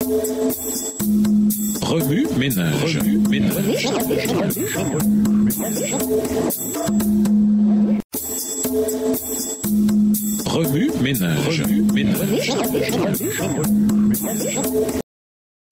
Remue ménage. Remue ménage.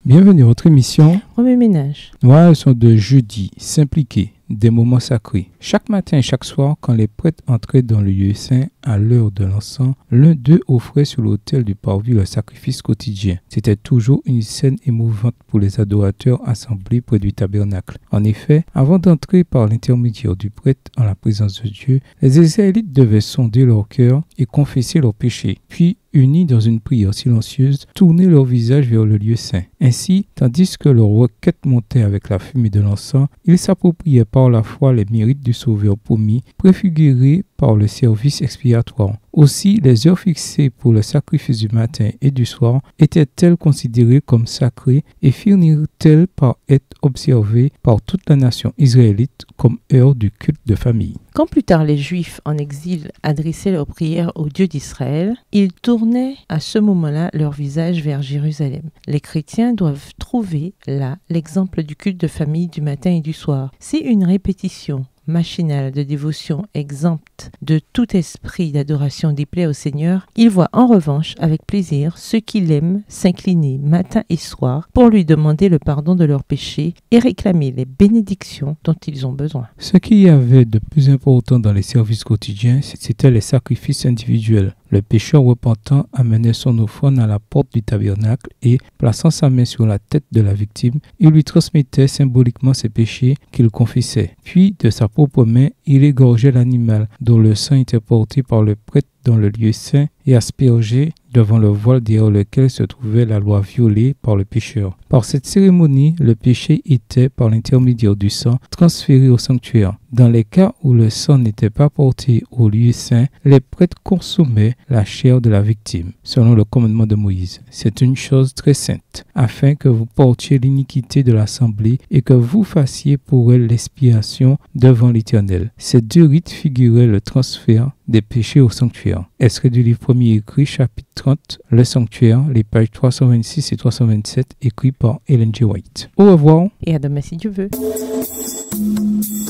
Bienvenue à votre émission Remue ménage. Noires sont de jeudi, s'impliquer, des moments sacrés. Chaque matin et chaque soir, quand les prêtres entraient dans le lieu saint à l'heure de l'encens, l'un d'eux offrait sur l'autel du parvis le sacrifice quotidien. C'était toujours une scène émouvante pour les adorateurs assemblés près du tabernacle. En effet, avant d'entrer par l'intermédiaire du prêtre en la présence de Dieu, les Israélites devaient sonder leur cœur et confesser leurs péchés. Puis, unis dans une prière silencieuse, tourner leur visage vers le lieu saint. Ainsi, tandis que leur requête montait avec la fumée de l'encens, ils s'appropriaient par la foi les mérites du Sauveur promis, préfigurés par le service expiatoire. Aussi, les heures fixées pour le sacrifice du matin et du soir étaient-elles considérées comme sacrées et finirent-elles par être observées par toute la nation israélite comme heure du culte de famille. Quand plus tard les Juifs en exil adressaient leurs prières au Dieu d'Israël, ils tournaient à ce moment-là leur visage vers Jérusalem. Les chrétiens doivent trouver là l'exemple du culte de famille du matin et du soir. Si une répétition machinale de dévotion exempte de tout esprit d'adoration déplaît au Seigneur, il voit en revanche avec plaisir ceux qui l'aiment s'incliner matin et soir pour lui demander le pardon de leurs péchés et réclamer les bénédictions dont ils ont besoin. Ce qu'il y avait de plus important dans les services quotidiens, c'était les sacrifices individuels. Le pécheur repentant amenait son offrande à la porte du tabernacle et, plaçant sa main sur la tête de la victime, il lui transmettait symboliquement ses péchés qu'il confessait. Puis, de sa propre main, il égorgeait l'animal dont le sang était porté par le prêtre dans le lieu saint et aspergé devant le voile derrière lequel se trouvait la loi violée par le pécheur. Par cette cérémonie, le péché était, par l'intermédiaire du sang, transféré au sanctuaire. Dans les cas où le sang n'était pas porté au lieu saint, les prêtres consommaient la chair de la victime, selon le commandement de Moïse. C'est une chose très sainte, afin que vous portiez l'iniquité de l'assemblée et que vous fassiez pour elle l'expiation devant l'Éternel. Ces deux rites figuraient le transfert des péchés au sanctuaire. Extrait du livre premier écrit, chapitre 30, Le sanctuaire, les pages 326 et 327, écrit par Ellen G. White. Au revoir. Et à demain si Dieu veut.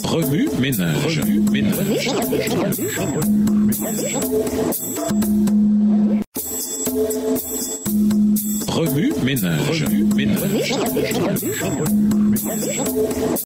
Remue ménage. Remue ménage.